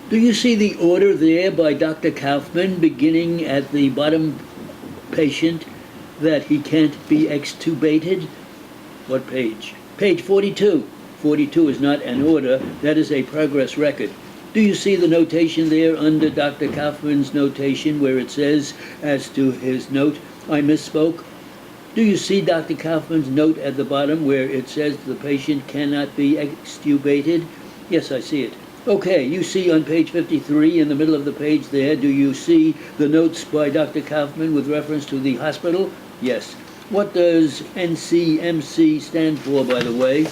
Do you see the order there by Dr. Kaufman beginning at the bottom patient that he can't be extubated? What page? Page 42. 42 is not an order, that is a progress record. Do you see the notation there under Dr. Kaufman's notation where it says, as to his note, I misspoke? Do you see Dr. Kaufman's note at the bottom where it says the patient cannot be extubated? Yes, I see it. Okay, you see on page 53 in the middle of the page there, do you see the notes by Dr. Kaufman with reference to the hospital? Yes. What does NCMC stand for, by the way?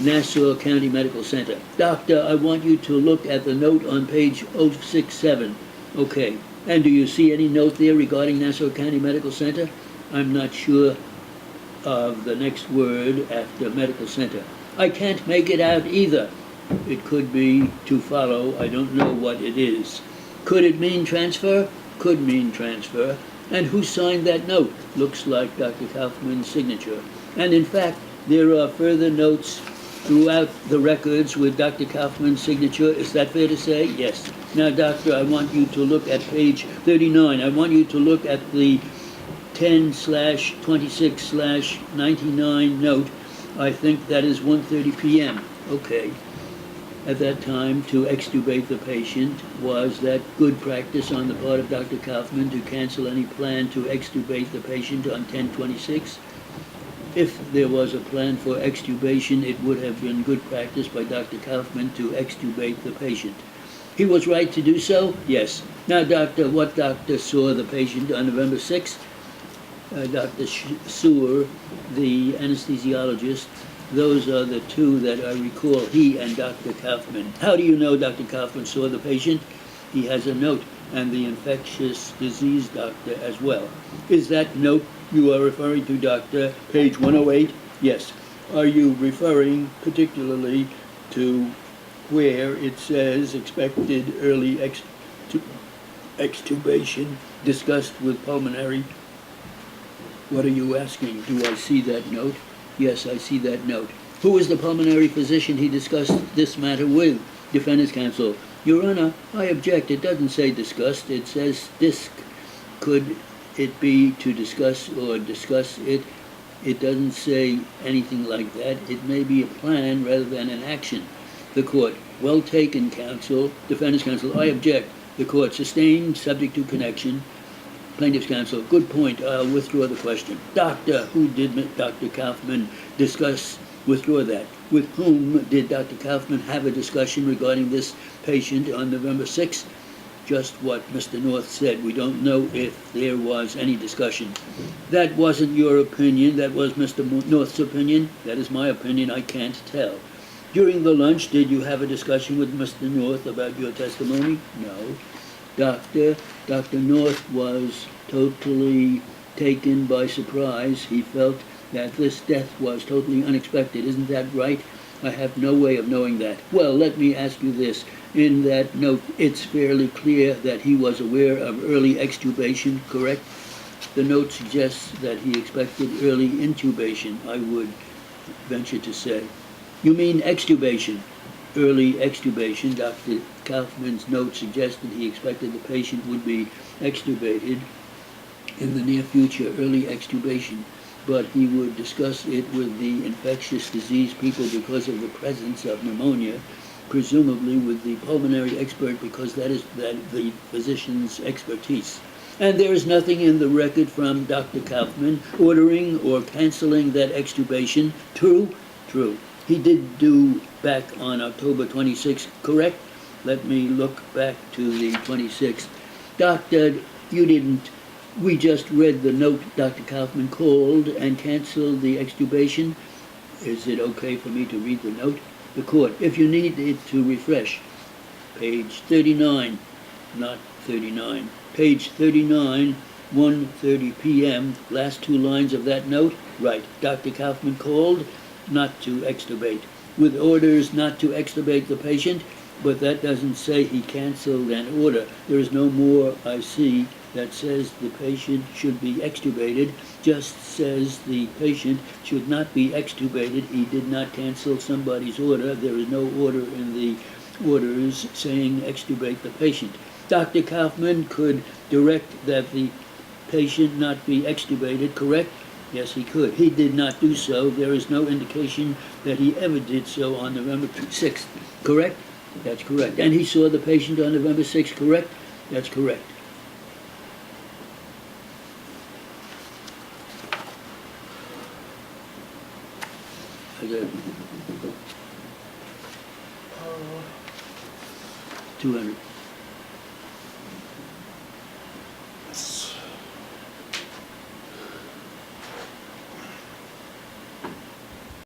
Nassau County Medical Center. Doctor, I want you to look at the note on page 067. Okay. And do you see any note there regarding Nassau County Medical Center? I'm not sure of the next word after medical center. I can't make it out either. It could be to follow. I don't know what it is. Could it mean transfer? Could mean transfer. And who signed that note? Looks like Dr. Kaufman's signature. And in fact, there are further notes throughout the records with Dr. Kaufman's signature. Is that fair to say? Yes. Now, doctor, I want you to look at page 39. I want you to look at the 10/26/99 note. I think that is 1:30 p.m. Okay. At that time, to extubate the patient, was that good practice on the part of Dr. Kaufman to cancel any plan to extubate the patient on 10/26? If there was a plan for extubation, it would have been good practice by Dr. Kaufman to extubate the patient. He was right to do so? Yes. Now, doctor, what doctor saw the patient on November 6th? Dr. Sewer, the anesthesiologist. Those are the two that I recall, he and Dr. Kaufman. How do you know Dr. Kaufman saw the patient? He has a note, and the infectious disease doctor as well. Is that note you are referring to, doctor, page 108? Yes. Are you referring particularly to where it says expected early extubation discussed with pulmonary? What are you asking? Do I see that note? Yes, I see that note. Who is the pulmonary physician he discussed this matter with? Defendant's counsel. Your Honor, I object. It doesn't say discussed. It says disc. Could it be to discuss or discuss it? It doesn't say anything like that. It may be a plan rather than an action. The court. Well taken, counsel. Defendant's counsel. I object. The court. Sustained, subject to connection. Plaintiff's counsel, good point. I'll withdraw the question. Doctor, who did Dr. Kaufman discuss? Withdraw that. With whom did Dr. Kaufman have a discussion regarding this patient on November 6th? Just what Mr. North said. We don't know if there was any discussion. That wasn't your opinion. That was Mr. North's opinion. That is my opinion. I can't tell. During the lunch, did you have a discussion with Mr. North about your testimony? No. Dr. North was totally taken by surprise. He felt that this death was totally unexpected. Isn't that right? I have no way of knowing that. Well, let me ask you this. In that note, it's fairly clear that he was aware of early extubation, correct? The note suggests that he expected early intubation, I would venture to say. You mean extubation? Early extubation. Dr. Kaufman's note suggested he expected the patient would be extubated in the near future, early extubation, but he would discuss it with the infectious disease people because of the presence of pneumonia, presumably with the pulmonary expert because that is the physician's expertise. And there is nothing in the record from Dr. Kaufman ordering or canceling that extubation. True? True. He did do back on October 26th, correct? Let me look back to the 26th. Doctor, you didn't. We just read the note Dr. Kaufman called and canceled the extubation. Is it okay for me to read the note? The court, if you need it to refresh, page 39, not 39, page 39, 1:30 p.m., last two lines of that note, right. Dr. Kaufman called not to extubate, with orders not to extubate the patient, but that doesn't say he canceled an order. There is no more I see that says the patient should be extubated, just says the patient should not be extubated. He did not cancel somebody's order. There is no order in the orders saying extubate the patient. Dr. Kaufman could direct that the patient not be extubated, correct? Yes, he could. He did not do so. There is no indication that he ever did so on November 6th, correct? That's correct. And he saw the patient on November 6th, correct? That's correct. Okay. 200.